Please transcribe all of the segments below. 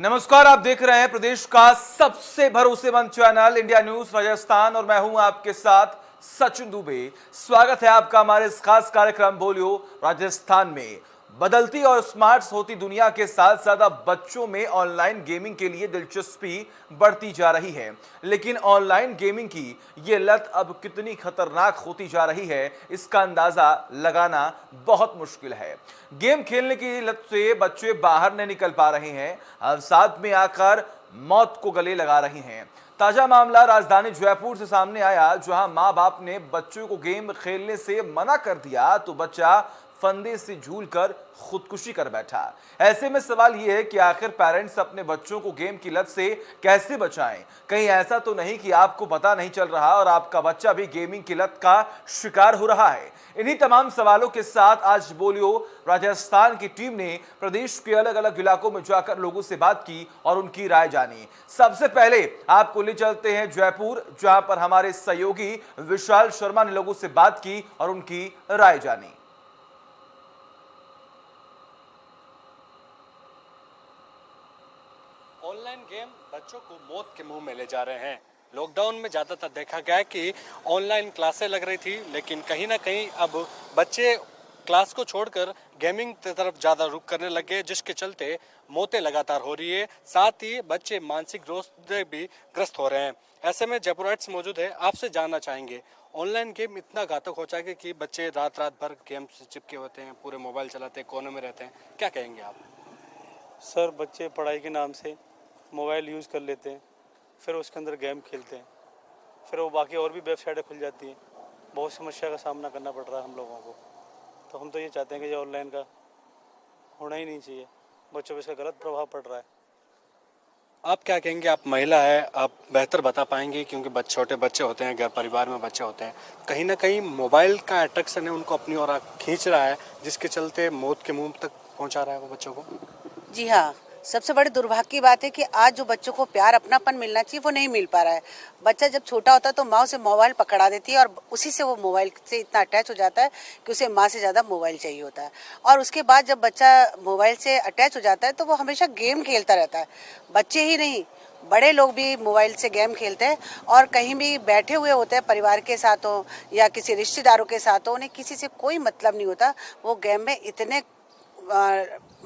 नमस्कार, आप देख रहे हैं प्रदेश का सबसे भरोसेमंद चैनल इंडिया न्यूज राजस्थान और मैं हूं आपके साथ सचिन दुबे। स्वागत है आपका हमारे इस खास कार्यक्रम बोलियो राजस्थान में। बदलती और स्मार्ट होती दुनिया के साथ साथ अब बच्चों में ऑनलाइन गेमिंग के लिए दिलचस्पी बढ़ती जा रही है, लेकिन ऑनलाइन गेमिंग की ये लत अब कितनी खतरनाक होती जा रही है इसका अंदाजा लगाना बहुत मुश्किल है। गेम खेलने की लत से बच्चे बाहर नहीं निकल पा रहे हैं, अब साथ में आकर मौत को गले लगा रहे हैं। ताजा मामला राजधानी जयपुर से सामने आया, जहां मां बाप ने बच्चों को गेम खेलने से मना कर दिया तो बच्चा फंदे से झूलकर खुदकुशी कर बैठा। ऐसे में सवाल यह है कि आखिर पेरेंट्स अपने बच्चों को गेम की लत से कैसे बचाएं? कहीं ऐसा तो नहीं कि आपको पता नहीं चल रहा और आपका बच्चा भी गेमिंग की लत का शिकार हो रहा है? इन्हीं तमाम सवालों के साथ आज बोलियो राजस्थान की टीम ने प्रदेश के अलग अलग इलाकों में जाकर लोगों से बात की और उनकी राय जानी। सबसे पहले आपको ले चलते हैं जयपुर, जहां पर हमारे सहयोगी विशाल शर्मा ने लोगों से बात की और उनकी राय जानी। ऑनलाइन गेम बच्चों को मौत के मुंह में ले जा रहे हैं। लॉकडाउन में ज़्यादातर देखा गया है कि ऑनलाइन क्लासें लग रही थी, लेकिन कहीं ना कहीं अब बच्चे क्लास को छोड़कर गेमिंग की तरफ ज़्यादा रुख करने लग गए, जिसके चलते मौतें लगातार हो रही है। साथ ही बच्चे मानसिक रोग से भी ग्रस्त हो रहे हैं। ऐसे में जयपुराइट्स मौजूद है, आपसे जानना चाहेंगे ऑनलाइन गेम इतना घातक हो जाएगा कि बच्चे रात रात भर गेम से चिपके होते हैं, पूरे मोबाइल चलाते हैं, कोने में रहते हैं, क्या कहेंगे आप? सर, बच्चे पढ़ाई के नाम से मोबाइल यूज़ कर लेते हैं, फिर उसके अंदर गेम खेलते हैं, फिर वो बाकी और भी वेबसाइटें खुल जाती हैं। बहुत समस्या का सामना करना पड़ रहा है हम लोगों को। तो हम तो ये चाहते हैं कि जो ऑनलाइन का होना ही नहीं चाहिए, बच्चों पर इसका गलत प्रभाव पड़ रहा है। आप क्या कहेंगे? आप महिला है, आप बेहतर बता पाएंगे, क्योंकि छोटे बच्चे होते हैं, घर परिवार में बच्चे होते हैं, कहीं ना कहीं मोबाइल का अट्रैक्शन है उनको अपनी ओर खींच रहा है, जिसके चलते मौत के मुंह तक पहुंचा रहा है वो बच्चों को। जी हाँ, सबसे बड़ी दुर्भाग्य की बात है कि आज जो बच्चों को प्यार अपनापन मिलना चाहिए वो नहीं मिल पा रहा है। बच्चा जब छोटा होता है तो माँ उसे मोबाइल पकड़ा देती है और उसी से वो मोबाइल से इतना अटैच हो जाता है कि उसे माँ से ज़्यादा मोबाइल चाहिए होता है। और उसके बाद जब बच्चा मोबाइल से अटैच हो जाता है तो वो हमेशा गेम खेलता रहता है। बच्चे ही नहीं, बड़े लोग भी मोबाइल से गेम खेलते हैं और कहीं भी बैठे हुए होते हैं, परिवार के साथ हो या किसी रिश्तेदारों के साथ हो, उन्हें किसी से कोई मतलब नहीं होता। वो गेम में इतने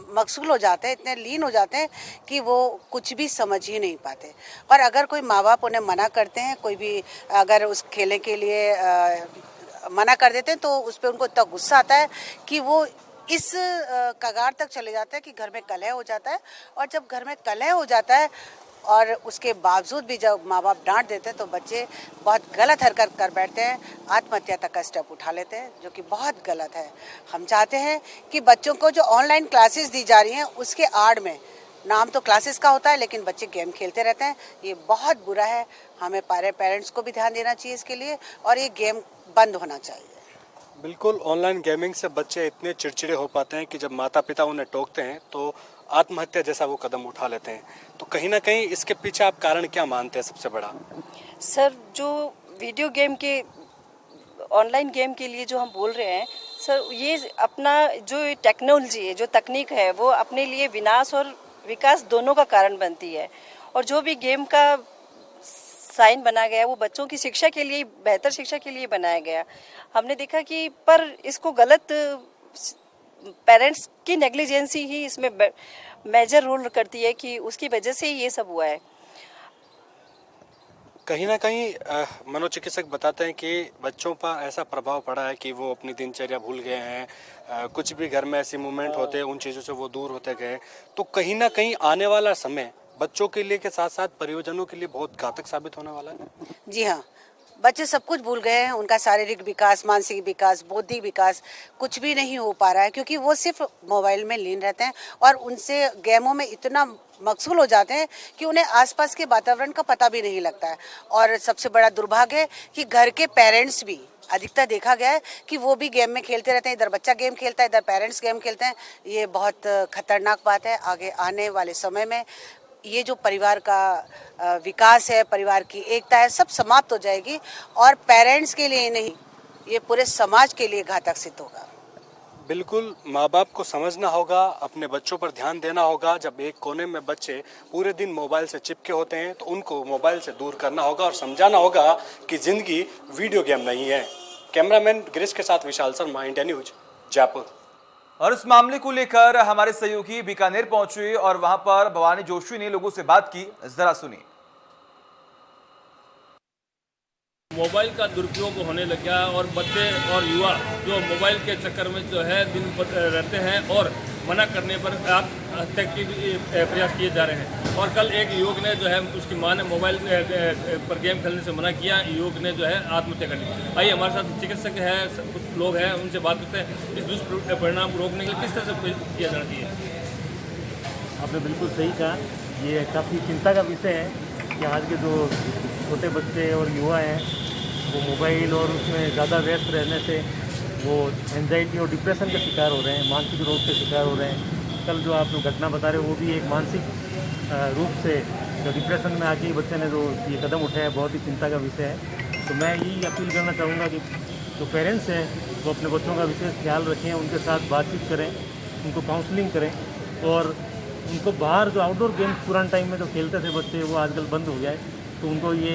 मशगूल हो जाते हैं, इतने लीन हो जाते हैं कि वो कुछ भी समझ ही नहीं पाते। और अगर कोई माँ बाप उन्हें मना करते हैं, कोई भी अगर उस खेलने के लिए मना कर देते हैं तो उस पर उनको इतना गुस्सा आता है कि वो इस कगार तक चले जाते हैं कि घर में कलह हो जाता है। और जब घर में कलह हो जाता है और उसके बावजूद भी जब माँ बाप डांट देते हैं तो बच्चे बहुत गलत हरकत कर बैठते हैं, आत्महत्या तक का स्टेप उठा लेते हैं, जो कि बहुत गलत है। हम चाहते हैं कि बच्चों को जो ऑनलाइन क्लासेस दी जा रही हैं उसके आड़ में, नाम तो क्लासेस का होता है लेकिन बच्चे गेम खेलते रहते हैं, ये बहुत बुरा है। हमें पेरेंट्स को भी ध्यान देना चाहिए इसके लिए और ये गेम बंद होना चाहिए। बिल्कुल, ऑनलाइन गेमिंग से बच्चे इतने चिड़चिड़े हो पाते हैं कि जब माता पिता उन्हें टोकते हैं तो आत्महत्या जैसा वो कदम उठा लेते हैं। तो कहीं ना कहीं इसके पीछे आप कारण क्या मानते हैं सबसे बड़ा? सर, जो वीडियो गेम के ऑनलाइन गेम के लिए जो हम बोल रहे हैं सर, ये अपना जो टेक्नोलॉजी है, जो तकनीक है, वो अपने लिए विनाश और विकास दोनों का कारण बनती है। और जो भी गेम का साइन बना गया वो बच्चों की शिक्षा के लिए, बेहतर शिक्षा के लिए बनाया गया। हमने देखा कि पर इसको गलत पेरेंट्स की नेग्लिजेंसी ही इसमें मेजर रोल करती है कि उसकी वजह से ही ये सब हुआ है। कहीं ना कहीं मनोचिकित्सक बताते हैं कि बच्चों पर ऐसा प्रभाव पड़ा है कि वो अपनी दिनचर्या भूल गए हैं। कुछ भी घर में ऐसे मूवमेंट होते हैं, उन चीज़ों से वो दूर होते गए। तो कहीं ना कहीं आने वाला समय बच्चों के लिए के साथ साथ परियोजनों के लिए बहुत घातक साबित होने वाला है। जी हाँ, बच्चे सब कुछ भूल गए हैं। उनका शारीरिक विकास, मानसिक विकास, बौद्धिक विकास कुछ भी नहीं हो पा रहा है, क्योंकि वो सिर्फ मोबाइल में लीन रहते हैं और उनसे गेमों में इतना मशगूल हो जाते हैं कि उन्हें आसपास के वातावरण का पता भी नहीं लगता है। और सबसे बड़ा दुर्भाग्य है कि घर के पेरेंट्स भी, अधिकतर देखा गया है कि वो भी गेम में खेलते रहते हैं। इधर बच्चा गेम खेलता है, इधर पेरेंट्स गेम खेलते हैं। ये बहुत खतरनाक बात है। आगे आने वाले समय में ये जो परिवार का विकास है, परिवार की एकता है, सब समाप्त हो जाएगी और पेरेंट्स के लिए नहीं, ये पूरे समाज के लिए घातक सिद्ध होगा। बिल्कुल, माँ बाप को समझना होगा, अपने बच्चों पर ध्यान देना होगा। जब एक कोने में बच्चे पूरे दिन मोबाइल से चिपके होते हैं तो उनको मोबाइल से दूर करना होगा और समझाना होगा कि जिंदगी वीडियो गेम नहीं है। कैमरामैन गिरीश के साथ विशाल शर्मा, इंडिया न्यूज, जयपुर। और इस मामले को लेकर हमारे सहयोगी बीकानेर पहुंचे और वहां पर भवानी जोशी ने लोगों से बात की, जरा सुनिए। मोबाइल का दुरुपयोग होने लग गया और बच्चे और युवा जो मोबाइल के चक्कर में जो है दिन भर रहते हैं और मना करने पर आत्महत्या के प्रयास किए जा रहे हैं। और कल एक युवक ने जो है उसकी मां ने मोबाइल पर गेम खेलने से मना किया, युवक ने जो है आत्महत्या कर ली। आइए हमारे साथ चिकित्सक है, कुछ लोग हैं, उनसे बात करते हैं। इस दुष्परिणाम को रोकने के लिए किस तरह से किया जाना चाहिए? आपने बिल्कुल सही कहा, ये काफ़ी चिंता का विषय है कि आज के जो छोटे बच्चे और युवा हैं वो मोबाइल और उसमें ज़्यादा व्यस्त रहने से वो एंजाइटी और डिप्रेशन का शिकार हो रहे हैं, मानसिक रोग के शिकार हो रहे हैं। कल जो आप जो घटना बता रहे हो वो भी एक मानसिक रूप से जो डिप्रेशन में आके बच्चे ने जो ये कदम उठाया, बहुत ही चिंता का विषय है। तो मैं यही अपील करना चाहूँगा कि जो पेरेंट्स हैं वो अपने बच्चों का विशेष ख्याल रखें, उनके साथ बातचीत करें, उनको काउंसलिंग करें और उनको बाहर जो आउटडोर गेम्स पुराने टाइम में जो खेलते थे बच्चे वो आजकल बंद हो गया है। तो उनको ये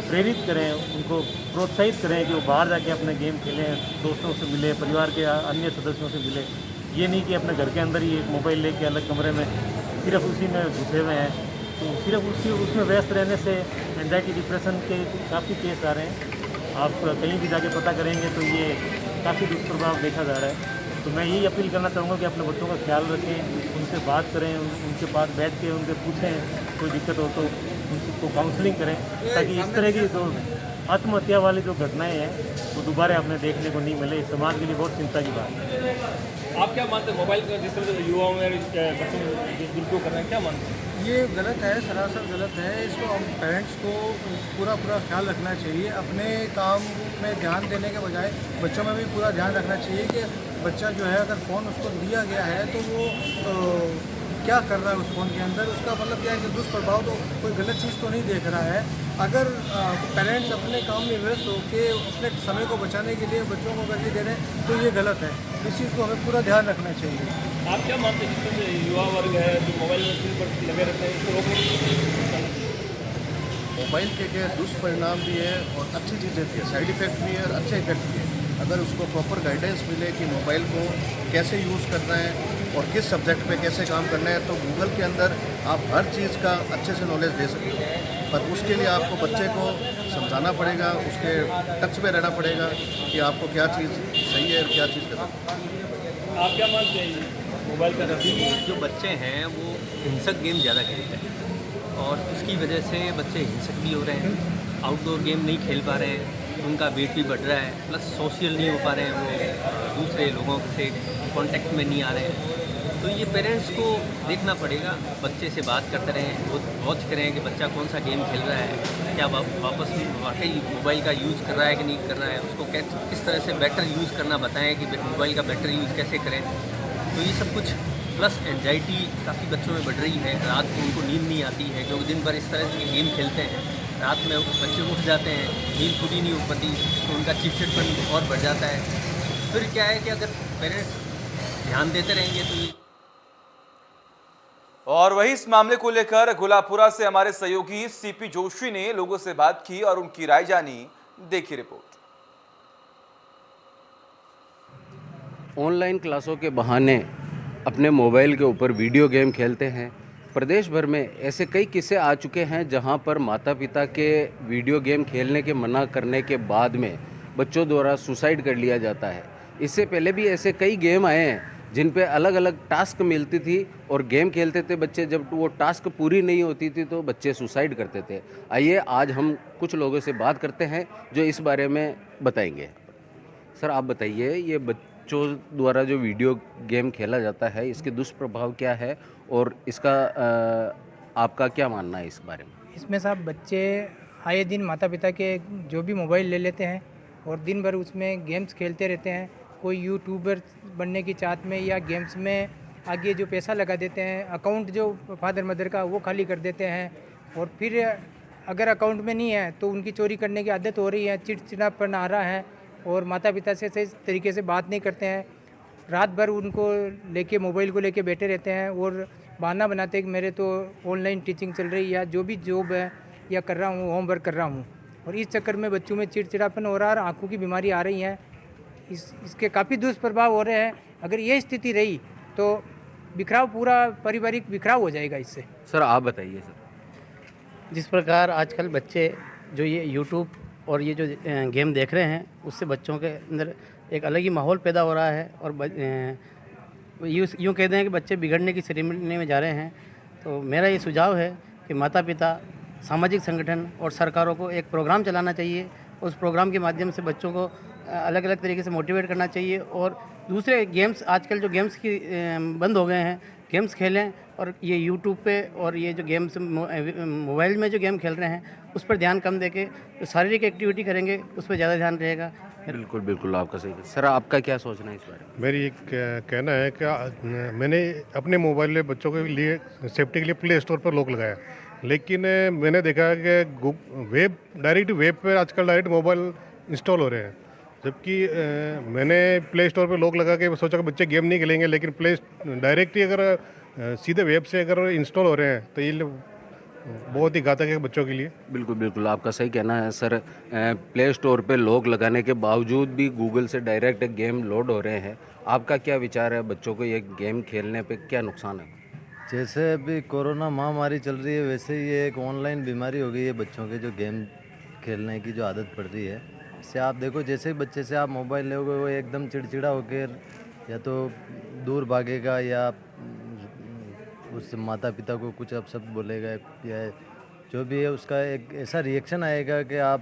प्रेरित करें, उनको प्रोत्साहित करें कि वो बाहर जाके अपने गेम खेलें, दोस्तों से मिले, परिवार के अन्य सदस्यों से मिले। ये नहीं कि अपने घर के अंदर ही एक मोबाइल लेके अलग कमरे में सिर्फ उसी में घुसे हुए हैं। तो सिर्फ उसमें व्यस्त रहने से एंजाइटी डिप्रेशन के काफ़ी केस आ रहे हैं। आप कहीं भी जाके पता करेंगे तो ये काफ़ी दुष्प्रभाव देखा जा रहा है। तो मैं यही अपील करना चाहूँगा कि अपने बच्चों का ख्याल रखें, उनसे बात करें, उनके पास बैठ के उनसे पूछें कोई दिक्कत हो तो उनको काउंसलिंग करें, ताकि इस तरह की जो आत्महत्या वाली जो घटनाएं हैं वो दोबारा हमें देखने को नहीं मिले। समाज के लिए बहुत चिंता की बात है। आप क्या मानते हैं मोबाइल का जिस तरह से युवाओं में बच्चों दुरुपयोग कर रहे हैं, क्या मानते हैं? ये गलत है, सरासर गलत है। इसको हम पेरेंट्स को पूरा ख्याल रखना चाहिए। अपने काम में ध्यान देने के बजाय बच्चों में भी पूरा ध्यान रखना चाहिए कि बच्चा जो है अगर फ़ोन उसको दिया गया है तो वो क्या कर रहा है उस फ़ोन के अंदर। उसका मतलब क्या है कि दुष्प्रभाव तो कोई गलत चीज़ तो नहीं देख रहा है। अगर पेरेंट्स अपने काम में व्यस्त होकर अपने समय को बचाने के लिए बच्चों को करके दे रहे हैं तो ये गलत है। इस चीज़ को हमें पूरा ध्यान रखना चाहिए। आप क्या मानते हैं जिस तरह युवा वर्ग है जो मोबाइल में स्क्रीन पर लगे रहते हैं, इसको रोकने के लिए? मोबाइल के दुष्परिणाम भी है और अच्छी चीज़ें भी है, साइड इफ़ेक्ट भी है और अच्छे इफेक्ट भी है। अगर उसको प्रॉपर गाइडेंस मिले कि मोबाइल को कैसे यूज़ करना है और किस सब्जेक्ट पे कैसे काम करना है, तो गूगल के अंदर आप हर चीज़ का अच्छे से नॉलेज ले सकते हो। पर उसके लिए आपको बच्चे को समझाना पड़ेगा, उसके टच में रहना पड़ेगा कि आपको क्या चीज़ सही है और क्या चीज़ गलत है। आप क्या मानते हैं मोबाइल का अभी जो बच्चे हैं वो हिंसक गेम ज़्यादा खेलते हैं और उसकी वजह से बच्चे हिंसक भी हो रहे हैं, आउटडोर गेम नहीं खेल पा रहे हैं, उनका वेट भी बढ़ रहा है, प्लस सोशल नहीं हो पा रहे हैं, वो दूसरे लोगों से कांटेक्ट में नहीं आ रहे हैं। तो ये पेरेंट्स को देखना पड़ेगा, बच्चे से बात करते रहें, वॉच करें कि बच्चा कौन सा गेम खेल रहा है, क्या वापस वाकई मोबाइल का यूज़ कर रहा है कि नहीं कर रहा है, उसको किस तरह से बेटर यूज़ करना बताएं कि मोबाइल का बेटर यूज़ कैसे करें। तो ये सब कुछ, प्लस एंजाइटी काफ़ी बच्चों में बढ़ रही है, रात को उनको नींद नहीं आती है क्योंकि दिन भर इस तरह के गेम खेलते हैं, रात में बच्चे उठ जाते हैं, नींद पूरी नहीं हो पाती तो उनका चिड़चिड़पन और बढ़ जाता है। फिर क्या है कि अगर पेरेंट्स ध्यान देते रहेंगे तो ये। और वही इस मामले को लेकर गुलापुरा से हमारे सहयोगी सीपी जोशी ने लोगों से बात की और उनकी राय जानी, देखिए रिपोर्ट। ऑनलाइन क्लासों के बहाने अपने मोबाइल के ऊपर वीडियो गेम खेलते हैं। प्रदेश भर में ऐसे कई किस्से आ चुके हैं जहां पर माता पिता के वीडियो गेम खेलने के मना करने के बाद में बच्चों द्वारा सुसाइड कर लिया जाता है। इससे पहले भी ऐसे कई गेम आए हैं जिन पे अलग अलग टास्क मिलती थी और गेम खेलते थे बच्चे, जब वो टास्क पूरी नहीं होती थी तो बच्चे सुसाइड करते थे। आइए आज हम कुछ लोगों से बात करते हैं जो इस बारे में बताएंगे। सर आप बताइए, ये बच्चों द्वारा जो वीडियो गेम खेला जाता है इसके दुष्प्रभाव क्या है और इसका आपका क्या मानना है इस बारे में? इसमें साहब बच्चे आए दिन माता पिता के जो भी मोबाइल ले लेते हैं और दिन भर उसमें गेम्स खेलते रहते हैं। कोई यूट्यूबर बनने की चाहत में या गेम्स में आगे जो पैसा लगा देते हैं, अकाउंट जो फादर मदर का वो खाली कर देते हैं और फिर अगर अकाउंट में नहीं है तो उनकी चोरी करने की आदत हो रही है, चिड़चिड़ापन आ रहा है और माता पिता से सही तरीके से बात नहीं करते हैं। रात भर उनको लेके मोबाइल को लेके बैठे रहते हैं और बहाना बनाते हैं कि मेरे तो ऑनलाइन टीचिंग चल रही है या जो भी जॉब है या कर रहा हूँ, होमवर्क कर रहा हूँ, और इस चक्कर में बच्चों में चिड़चिड़ापन हो रहा है और आँखों की बीमारी आ रही है। इसके काफ़ी दुष्प्रभाव हो रहे हैं। अगर ये स्थिति रही तो बिखराव, पूरा पारिवारिक बिखराव हो जाएगा इससे। सर आप बताइए सर। जिस प्रकार आजकल बच्चे जो ये यूट्यूब और ये जो गेम देख रहे हैं, उससे बच्चों के अंदर एक अलग ही माहौल पैदा हो रहा है और यूँ कहते हैं कि बच्चे बिगड़ने की श्रेणी में जा रहे हैं। तो मेरा ये सुझाव है कि माता पिता, सामाजिक संगठन और सरकारों को एक प्रोग्राम चलाना चाहिए। उस प्रोग्राम के माध्यम से बच्चों को अलग अलग तरीके से मोटिवेट करना चाहिए और दूसरे गेम्स, आजकल जो गेम्स की बंद हो गए हैं, गेम्स खेलें और ये यूट्यूब पे और ये जो गेम्स मोबाइल में जो गेम खेल रहे हैं उस पर ध्यान कम देके जो शारीरिक एक्टिविटी करेंगे उस पर ज़्यादा ध्यान रहेगा। बिल्कुल बिल्कुल आपका सही है। सर आपका क्या सोचना है इस बारे में? मेरी एक कहना है कि मैंने अपने मोबाइल में बच्चों के लिए सेफ्टी के लिए प्ले स्टोर पर लॉक लगाया, लेकिन मैंने देखा कि डायरेक्ट वेब पे आजकल डायरेक्ट मोबाइल इंस्टॉल हो रहे हैं, जबकि मैंने प्ले स्टोर पे लॉक लगा के सोचा कि बच्चे गेम नहीं खेलेंगे, लेकिन डायरेक्ट ही अगर सीधे वेब से अगर इंस्टॉल हो रहे हैं तो ये बहुत ही घातक है बच्चों के लिए। बिल्कुल बिल्कुल आपका सही कहना है सर। प्ले स्टोर पे लॉक लगाने के बावजूद भी गूगल से डायरेक्ट गेम लोड हो रहे हैं। आपका क्या विचार है, बच्चों को ये गेम खेलने पे क्या नुकसान है? जैसे अभी कोरोना महामारी चल रही है, वैसे ही ये एक ऑनलाइन बीमारी हो गई है बच्चों के, जो गेम खेलने की जो आदत पड़ रही है। इससे आप देखो, जैसे बच्चे से आप मोबाइल लोगे वो एकदम चिड़चिड़ा होकर या तो दूर भागेगा या उस माता पिता को कुछ अपशब्द बोलेगा या जो भी है, उसका एक ऐसा रिएक्शन आएगा कि आप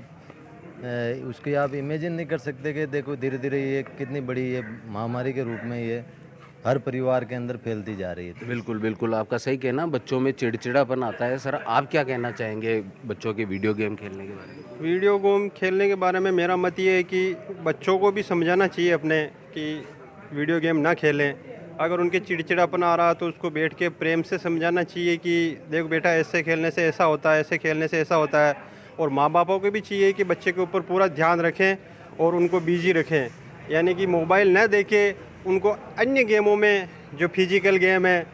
उसकी आप इमेजिन नहीं कर सकते कि देखो धीरे धीरे ये कितनी बड़ी ये महामारी के रूप में ये हर परिवार के अंदर फैलती जा रही है। तो बिल्कुल बिल्कुल आपका सही कहना, बच्चों में चिड़चिड़ापन आता है। सर आप क्या कहना चाहेंगे बच्चों के वीडियो गेम खेलने के बारे में? वीडियो गेम खेलने के बारे में मेरा मत ये है कि बच्चों को भी समझाना चाहिए अपने कि वीडियो गेम ना खेलें। अगर उनके चिड़चिड़ापन आ रहा तो उसको बैठ के प्रेम से समझाना चाहिए कि देखो बेटा, ऐसे खेलने से ऐसा होता है, ऐसे खेलने से ऐसा होता है। और माँ बापों को भी चाहिए कि बच्चे के ऊपर पूरा ध्यान रखें और उनको बिजी रखें, यानी कि मोबाइल न देके उनको अन्य गेमों में जो फिजिकल गेम है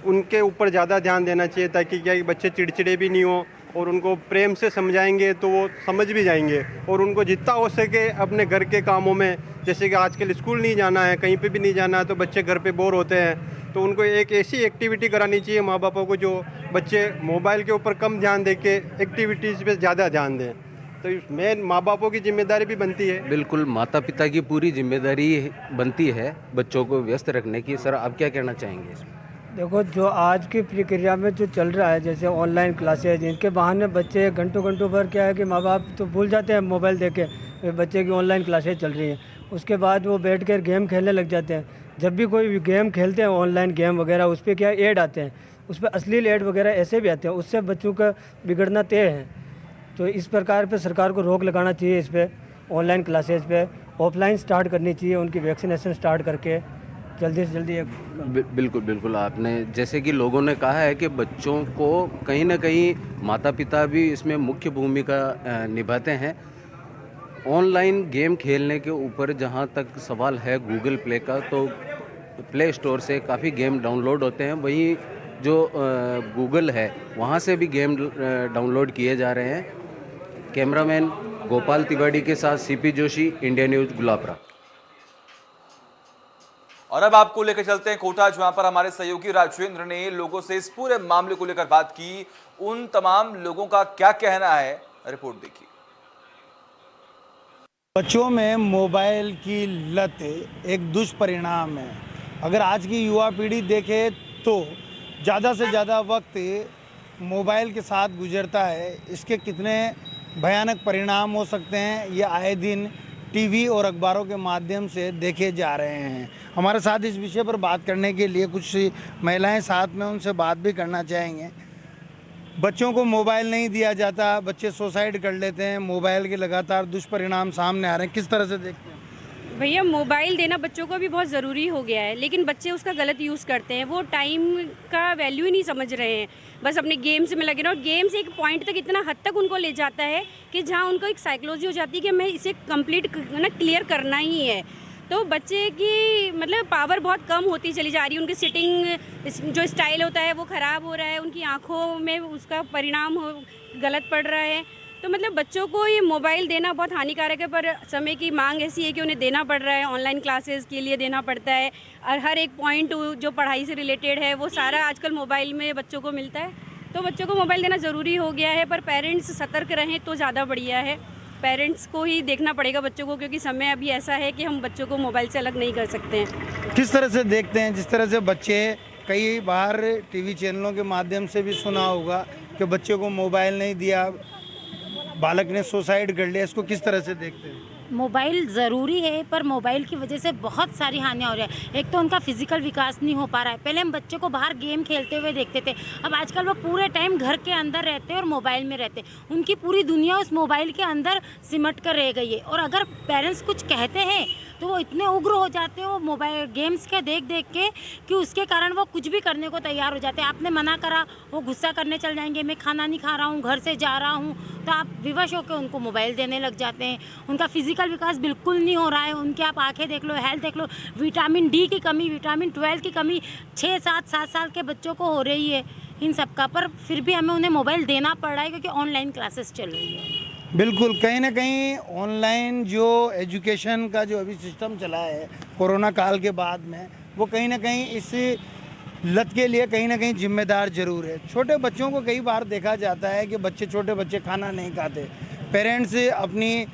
उनके ऊपर ज़्यादा ध्यान देना चाहिए, ताकि क्या कि बच्चे चिड़चिड़े भी नहीं हो और उनको प्रेम से समझाएंगे तो वो समझ भी जाएंगे। और उनको जितना हो सके अपने घर के कामों में, जैसे कि आजकल स्कूल नहीं जाना है, कहीं पे भी नहीं जाना है, तो बच्चे घर पे बोर होते हैं, तो उनको एक ऐसी एक्टिविटी करानी चाहिए माँ बापों को जो बच्चे मोबाइल के ऊपर कम ध्यान दे के एक्टिविटीज़ पे ज़्यादा ध्यान दें। तो मेन माँ बापों की जिम्मेदारी भी बनती है। बिल्कुल, माता पिता की पूरी जिम्मेदारी बनती है बच्चों को व्यस्त रखने की। सर आप क्या कहना चाहेंगे इसमें? देखो, जो आज की प्रक्रिया में जो चल रहा है, जैसे ऑनलाइन क्लासेज, जिनके बहाने बच्चे घंटों भर क्या है कि माँ बाप तो भूल जाते हैं मोबाइल देके बच्चे की ऑनलाइन क्लासेज चल रही हैं, उसके बाद वो बैठ कर गेम खेलने लग जाते हैं। जब भी कोई गेम खेलते हैं ऑनलाइन गेम वगैरह, उस पर क्या ऐड आते हैं, उस पर अश्लील ऐड वगैरह ऐसे भी आते हैं, उससे बच्चों का बिगड़ना तय है। तो इस प्रकार पे सरकार को रोक लगाना चाहिए इस पर, ऑनलाइन क्लासेज पे ऑफलाइन स्टार्ट करनी चाहिए, उनकी वैक्सीनेशन स्टार्ट करके जल्दी से जल्दी। बिल्कुल बिल्कुल, आपने जैसे कि लोगों ने कहा है कि बच्चों को कहीं ना कहीं माता पिता भी इसमें मुख्य भूमिका निभाते हैं। ऑनलाइन गेम खेलने के ऊपर जहां तक सवाल है गूगल प्ले का, तो प्ले स्टोर से काफ़ी गेम डाउनलोड होते हैं, वहीं जो गूगल है वहां से भी गेम डाउनलोड किए जा रहे हैं। कैमरामैन गोपाल तिवारी के साथ CP Joshi, India news, Gulabra. और अब आपको लेकर चलते हैं कोटा, जहां पर हमारे सहयोगी राजेंद्र ने लोगों से इस पूरे मामले को लेकर बात की। उन तमाम लोगों का क्या कहना है, रिपोर्ट देखिए। बच्चों में मोबाइल की लत एक दुष्परिणाम है। अगर आज की युवा पीढ़ी देखे तो ज़्यादा से ज़्यादा वक्त मोबाइल के साथ गुजरता है। इसके कितने भयानक परिणाम हो सकते हैं, ये आए दिन टीवी और अखबारों के माध्यम से देखे जा रहे हैं। हमारे साथ इस विषय पर बात करने के लिए कुछ महिलाएं साथ में, उनसे बात भी करना चाहेंगे। बच्चों को मोबाइल नहीं दिया जाता, बच्चे सुसाइड कर लेते हैं, मोबाइल के लगातार दुष्परिणाम सामने आ रहे हैं, किस तरह से देखते हैं? भैया, मोबाइल देना बच्चों को भी बहुत ज़रूरी हो गया है, लेकिन बच्चे उसका गलत यूज़ करते हैं। वो टाइम का वैल्यू ही नहीं समझ रहे हैं, बस अपने गेम्स में लगे रहे। और गेम्स एक पॉइंट तक, इतना हद तक उनको ले जाता है कि जहाँ उनको एक साइकोलॉजी हो जाती है कि मैं इसे कंप्लीट ना क्लियर करना ही है। तो बच्चे की मतलब पावर बहुत कम होती चली जा रही है, उनकी सिटिंग जो स्टाइल होता है वो ख़राब हो रहा है, उनकी आँखों में उसका परिणाम गलत पड़ रहा है। तो मतलब बच्चों को ये मोबाइल देना बहुत हानिकारक है, पर समय की मांग ऐसी है कि उन्हें देना पड़ रहा है, ऑनलाइन क्लासेस के लिए देना पड़ता है, और हर एक पॉइंट जो पढ़ाई से रिलेटेड है वो सारा आजकल मोबाइल में बच्चों को मिलता है। तो बच्चों को मोबाइल देना ज़रूरी हो गया है, पर पेरेंट्स सतर्क रहें तो ज़्यादा बढ़िया है। पेरेंट्स को ही देखना पड़ेगा बच्चों को, क्योंकि समय अभी ऐसा है कि हम बच्चों को मोबाइल से अलग नहीं कर सकते हैं। किस तरह से देखते हैं, जिस तरह से बच्चे कई बार टीवी चैनलों के माध्यम से भी सुना होगा कि बच्चे को मोबाइल नहीं दिया, बालक ने सुसाइड कर लिया, इसको किस तरह से देखते हैं? मोबाइल ज़रूरी है, पर मोबाइल की वजह से बहुत सारी हानियाँ हो रही है। एक तो उनका फिजिकल विकास नहीं हो पा रहा है। पहले हम बच्चों को बाहर गेम खेलते हुए देखते थे, अब आजकल वो पूरे टाइम घर के अंदर रहते हैं और मोबाइल में रहते हैं। उनकी पूरी दुनिया उस मोबाइल के अंदर सिमट कर रह गई है, और अगर पेरेंट्स कुछ कहते हैं तो वो इतने उग्र हो जाते हैं वो मोबाइल गेम्स के देख देख के कि उसके कारण वो कुछ भी करने को तैयार हो जाते हैं। आपने मना करा, वो गुस्सा करने चल जाएंगे, मैं खाना नहीं खा रहा हूँ, घर से जा रहा हूँ, तो आप विवश होकर उनको मोबाइल देने लग जाते हैं। उनका फिजिकल विकास बिल्कुल नहीं हो रहा है, उनके आप आंखें देख लो, हेल्थ देख लो, विटामिन डी की कमी, विटामिन 12 की कमी 6-7 साल के बच्चों को हो रही है इन सब का, पर फिर भी हमें उन्हें मोबाइल देना पड़ रहा है क्योंकि ऑनलाइन क्लासेस चल रही है। बिल्कुल, कहीं ना कहीं ऑनलाइन जो एजुकेशन का जो अभी सिस्टम चला है कोरोना काल के बाद में, वो कहीं ना कहीं इस लत के लिए कहीं ना कहीं जिम्मेदार जरूर है। छोटे बच्चों को कई बार देखा जाता है कि छोटे बच्चे खाना नहीं खाते, पेरेंट्स अपनी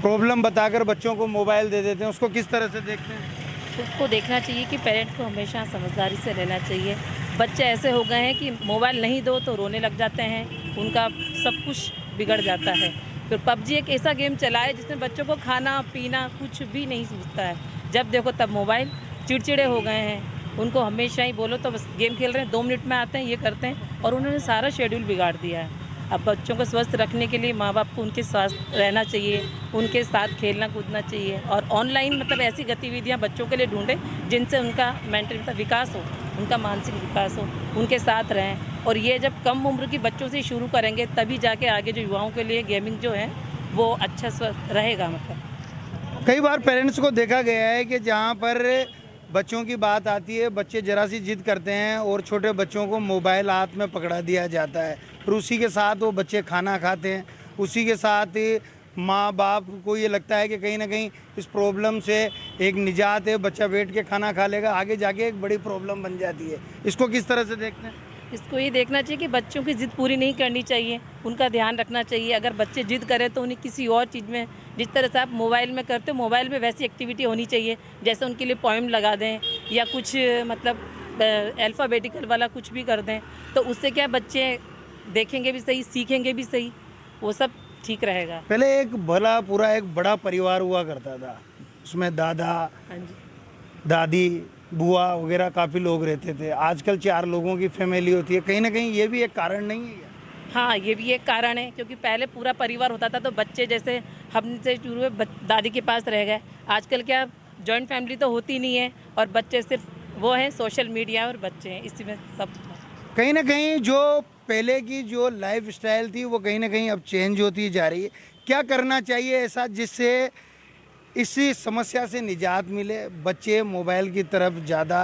प्रॉब्लम बताकर बच्चों को मोबाइल दे देते हैं, उसको किस तरह से देखते हैं? उसको देखना चाहिए कि पेरेंट्स को हमेशा समझदारी से रहना चाहिए। बच्चे ऐसे हो गए हैं कि मोबाइल नहीं दो तो रोने लग जाते हैं, उनका सब कुछ बिगड़ जाता है। फिर पबजी एक ऐसा गेम चला है जिसमें बच्चों को खाना पीना कुछ भी नहीं सूझता है, जब देखो तब मोबाइल। चिड़चिड़े हो गए हैं, उनको हमेशा ही बोलो तो बस गेम खेल रहे हैं, 2 मिनट में आते हैं, ये करते हैं, और उन्होंने सारा शेड्यूल बिगाड़ दिया है। अब बच्चों को स्वस्थ रखने के लिए माँ बाप को उनके साथ रहना चाहिए, उनके साथ खेलना कूदना चाहिए, और ऑनलाइन मतलब ऐसी गतिविधियाँ बच्चों के लिए ढूंढें जिनसे उनका मेंटल विकास हो, उनका मानसिक विकास हो, उनके साथ रहें। और ये जब कम उम्र की बच्चों से शुरू करेंगे तभी जाके आगे जो युवाओं के लिए गेमिंग जो है वो अच्छा स्वस्थ रहेगा। मतलब कई बार पेरेंट्स को देखा गया है कि जहाँ पर बच्चों की बात आती है, बच्चे जरा सी जिद करते हैं और छोटे बच्चों को मोबाइल हाथ में पकड़ा दिया जाता है, फिर उसी के साथ वो बच्चे खाना खाते हैं, उसी के साथ माँ बाप को ये लगता है कि कहीं ना कहीं इस प्रॉब्लम से एक निजात है, बच्चा बैठ के खाना खा लेगा, आगे जाके एक बड़ी प्रॉब्लम बन जाती है। इसको किस तरह से देखते हैं? इसको ये देखना चाहिए कि बच्चों की ज़िद पूरी नहीं करनी चाहिए, उनका ध्यान रखना चाहिए। अगर बच्चे जिद करें तो उन्हें किसी और चीज़ में, जिस तरह से आप मोबाइल में करते हो, मोबाइल में वैसी एक्टिविटी होनी चाहिए, जैसे उनके लिए पोएम लगा दें या कुछ मतलब अल्फ़ाबेटिकल वाला कुछ भी कर दें, तो उससे क्या बच्चे देखेंगे भी सही, सीखेंगे भी सही, वो सब ठीक रहेगा। पहले एक भला पूरा एक बड़ा परिवार हुआ करता था, उसमें दादा दादी बुआ वगैरह काफ़ी लोग रहते थे, आजकल 4 लोगों की फैमिली होती है। कहीं ना कहीं ये भी एक कारण नहीं है? हाँ, ये भी एक कारण है, क्योंकि पहले पूरा परिवार होता था तो बच्चे जैसे हमसे शुरू हुए दादी के पास रह गए। आजकल क्या जॉइंट फैमिली तो होती नहीं है, और बच्चे सिर्फ वो हैं सोशल मीडिया और बच्चे हैं, इसी में सब। कहीं ना कहीं जो पहले की जो लाइफ स्टाइल थी वो कहीं ना कहीं अब चेंज होती जा रही है। क्या करना चाहिए ऐसा जिससे इसी समस्या से निजात मिले, बच्चे मोबाइल की तरफ ज़्यादा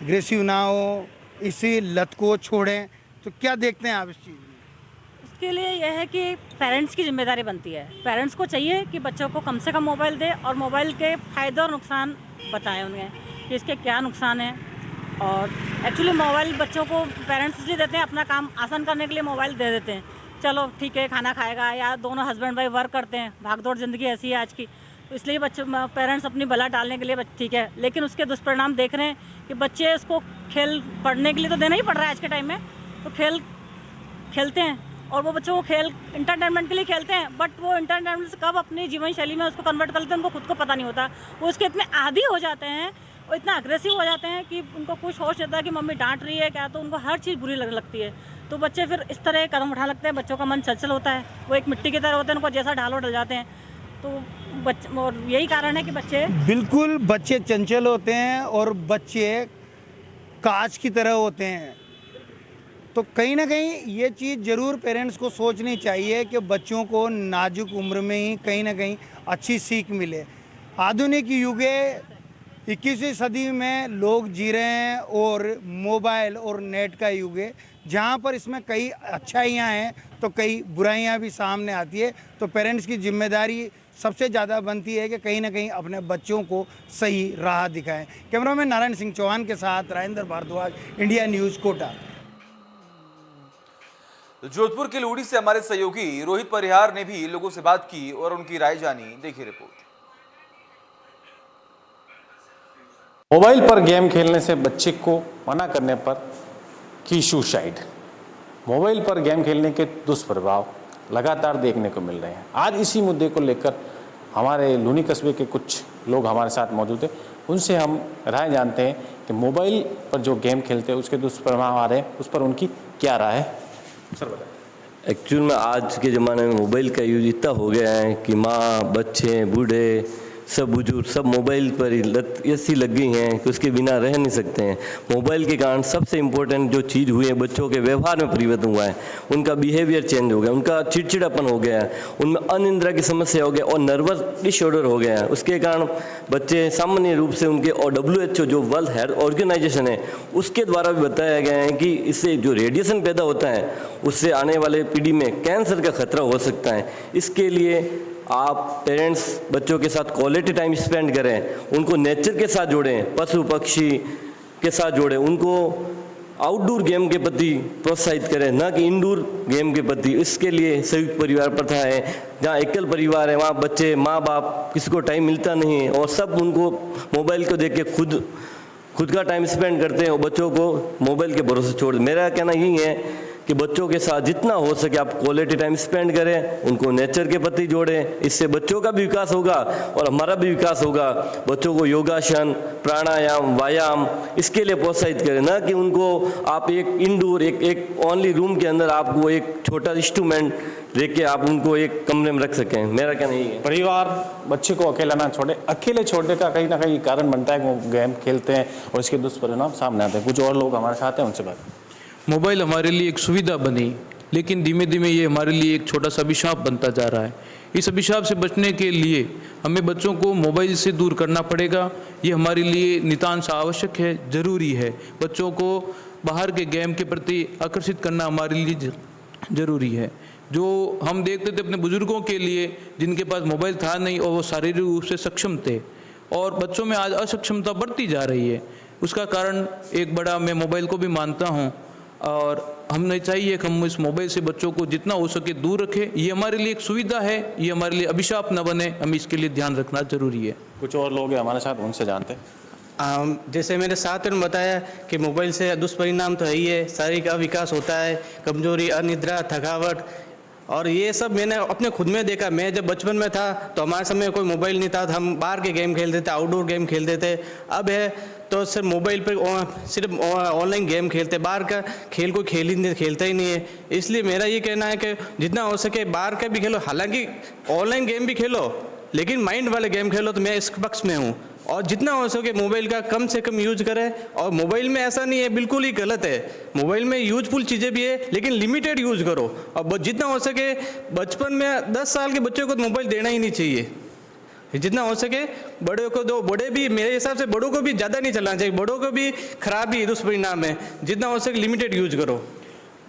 एग्रेसिव ना हो, इसी लत को छोड़ें? तो क्या देखते हैं आप इस चीज़ में? उसके लिए यह है कि पेरेंट्स की जिम्मेदारी बनती है। पेरेंट्स को चाहिए कि बच्चों को कम से कम मोबाइल दे और मोबाइल के फ़ायदे और नुकसान बताएं उन्हें कि इसके क्या नुकसान हैं। और एक्चुअली मोबाइल बच्चों को पेरेंट्स इसलिए देते हैं, अपना काम आसान करने के लिए मोबाइल दे देते हैं। चलो ठीक है, खाना खाएगा, या दोनों हस्बैंड वाइफ वर्क करते हैं, भागदौड़ ज़िंदगी ऐसी है आज की, तो इसलिए बच्चे पेरेंट्स अपनी भला डालने के लिए ठीक है। लेकिन उसके दुष्परिणाम देख रहे हैं कि बच्चे इसको खेल पढ़ने के लिए तो देना ही पड़ रहा है आज के टाइम में, तो खेलते हैं, और वो बच्चों को खेल इंटरटेनमेंट के लिए खेलते हैं, बट वो इंटरटेनमेंट से कब अपनी जीवन शैली में उसको कन्वर्ट कर लेते हैं उनको खुद को पता नहीं होता। वो उसके इतने आदी हो जाते हैं और इतना अग्रेसिव हो जाते हैं कि उनको कुछ होश नहीं होता कि मम्मी डांट रही है क्या, तो उनको हर चीज़ बुरी लगती है। तो बच्चे फिर इस तरह कदम उठा लगते हैं, बच्चों का मन चंचल होता है, वो एक मिट्टी की तरह होते हैं, उनको जैसा ढालो डल जाते हैं। तो बच्चे, और यही कारण है कि बच्चे बिल्कुल बच्चे चंचल होते हैं और बच्चे कांच की तरह होते हैं। तो कहीं ना कहीं ये चीज़ ज़रूर पेरेंट्स को सोचनी चाहिए कि बच्चों को नाजुक उम्र में ही कहीं ना कहीं अच्छी सीख मिले। आधुनिक युगे 21वीं सदी में लोग जी रहे हैं और मोबाइल और नेट का युग है, जहाँ पर इसमें कई अच्छाइयाँ हैं तो कई बुराइयाँ भी सामने आती है। तो पेरेंट्स की जिम्मेदारी सबसे ज़्यादा बनती है कि कहीं ना कहीं अपने बच्चों को सही राह दिखाएं। कैमरामैन नारायण सिंह चौहान के साथ राजेंद्र भारद्वाज, इंडिया न्यूज़, कोटा। जोधपुर की लूड़ी से हमारे सहयोगी रोहित परिहार ने भी लोगों से बात की और उनकी राय जानी। देखिए रिपोर्ट। मोबाइल पर गेम खेलने से बच्चे को मना करने पर की सुसाइड। मोबाइल पर गेम खेलने के दुष्प्रभाव लगातार देखने को मिल रहे हैं। आज इसी मुद्दे को लेकर हमारे लूनी कस्बे के कुछ लोग हमारे साथ मौजूद हैं। उनसे हम राय जानते हैं कि मोबाइल पर जो गेम खेलते हैं उसके दुष्प्रभाव आ रहे हैं, उस पर उनकी क्या राय है। सर बताएं। एक्चुअल में आज के ज़माने में मोबाइल का यूज इतना हो गया है कि माँ, बच्चे, बूढ़े, सब बुजुर्ग सब मोबाइल पर ही लत ऐसी लग गई हैं कि उसके बिना रह नहीं सकते हैं। मोबाइल के कारण सबसे इम्पोर्टेंट जो चीज़ हुई है, बच्चों के व्यवहार में परिवर्तन हुआ है, उनका बिहेवियर चेंज हो गया, उनका चिड़चिड़ापन हो गया है, उनमें अनिद्रा की समस्या हो गया और नर्वस डिसऑर्डर हो गया है। उसके कारण बच्चे सामान्य रूप से उनके और WHO जो वर्ल्ड हेल्थ ऑर्गेनाइजेशन है उसके द्वारा भी बताया गया है कि इससे जो रेडिएशन पैदा होता है उससे आने वाले पीढ़ी में कैंसर का खतरा हो सकता है। इसके लिए आप पेरेंट्स बच्चों के साथ क्वालिटी टाइम स्पेंड करें, उनको नेचर के साथ जोड़ें, पशु पक्षी के साथ जोड़ें, उनको आउटडोर गेम के प्रति प्रोत्साहित करें, न कि इंडोर गेम के प्रति। इसके लिए संयुक्त परिवार प्रथा है, जहाँ एकल परिवार है वहाँ बच्चे, माँ बाप किसी को टाइम मिलता नहीं है और सब उनको मोबाइल को देख के खुद का टाइम स्पेंड करते हैं और बच्चों को मोबाइल के भरोसे छोड़। मेरा कहना यही है कि बच्चों के साथ जितना हो सके आप क्वालिटी टाइम स्पेंड करें, उनको नेचर के प्रति जोड़ें। इससे बच्चों का भी विकास होगा और हमारा भी विकास होगा। बच्चों को योगासन, प्राणायाम, व्यायाम इसके लिए प्रोत्साहित करें, ना कि उनको आप एक इंडोर एक ओनली रूम के अंदर आपको एक छोटा इंस्ट्रूमेंट लेके आप उनको एक कमरे में रख सकें। मेरा कहना यही है। परिवार बच्चे को अकेला ना छोड़े। अकेले छोड़ने का कहीं ना कहीं कारण बनता है कि वो गेम खेलते हैं और इसके दुष्परिणाम सामने आते हैं। कुछ और लोग हमारे साथ हैं, उनसे बात। मोबाइल हमारे लिए एक सुविधा बनी, लेकिन धीमे धीमे ये हमारे लिए एक छोटा सा अभिशाप बनता जा रहा है। इस अभिशाप से बचने के लिए हमें बच्चों को मोबाइल से दूर करना पड़ेगा। ये हमारे लिए नितांत आवश्यक है, ज़रूरी है। बच्चों को बाहर के गेम के प्रति आकर्षित करना हमारे लिए ज़रूरी है। जो हम देखते थे अपने बुजुर्गों के लिए, जिनके पास मोबाइल था नहीं और वो शारीरिक रूप से सक्षम थे, और बच्चों में आज असक्षमता बढ़ती जा रही है। उसका कारण एक बड़ा मैं मोबाइल को भी मानता हूँ, और हमें चाहिए कि हम इस मोबाइल से बच्चों को जितना हो सके दूर रखें। ये हमारे लिए एक सुविधा है, ये हमारे लिए अभिशाप न बने, हमें इसके लिए ध्यान रखना जरूरी है। कुछ और लोग हैं हमारे साथ, उनसे जानते हैं। जैसे मेरे साथ ने बताया कि मोबाइल से दुष्परिणाम तो है ही है, शारीरिक अविकास होता है, कमजोरी, अनिद्रा, थकावट, और ये सब मैंने अपने खुद में देखा। मैं जब बचपन में था तो हमारे समय कोई मोबाइल नहीं था, हम बाहर के गेम खेलते थे, आउटडोर गेम खेलते थे। अब है तो सिर्फ मोबाइल पर सिर्फ ऑनलाइन गेम खेलते, बाहर का खेल कोई खेलता ही नहीं है। इसलिए मेरा ये कहना है कि जितना हो सके बाहर का भी खेलो, हालांकि ऑनलाइन गेम भी खेलो लेकिन माइंड वाले गेम खेलो, तो मैं इस पक्ष में हूँ। और जितना हो सके मोबाइल का कम से कम यूज करें। और मोबाइल में ऐसा नहीं है बिल्कुल ही गलत है, मोबाइल में यूजफुल चीज़ें भी है, लेकिन लिमिटेड यूज करो। और जितना हो सके बचपन में 10 साल के बच्चों को तो मोबाइल देना ही नहीं चाहिए। जितना हो सके बड़े को दो, बड़े भी मेरे हिसाब से बड़ों को भी ज़्यादा नहीं चलाना चाहिए, बड़ों को भी खराब ही दुष्परिणाम है। जितना हो सके लिमिटेड यूज करो।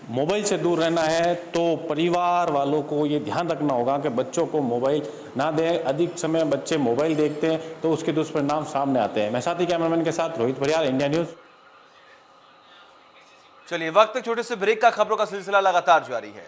मोबाइल से दूर रहना है तो परिवार वालों को ये ध्यान रखना होगा कि बच्चों को मोबाइल ना दें। अधिक समय बच्चे मोबाइल देखते हैं तो उसके दुष्परिणाम सामने आते हैं। मैं साथी कैमरामैन के साथ रोहित परिहार, इंडिया न्यूज़। चलिए वक्त एक छोटे से ब्रेक का, खबरों का सिलसिला लगातार जारी है।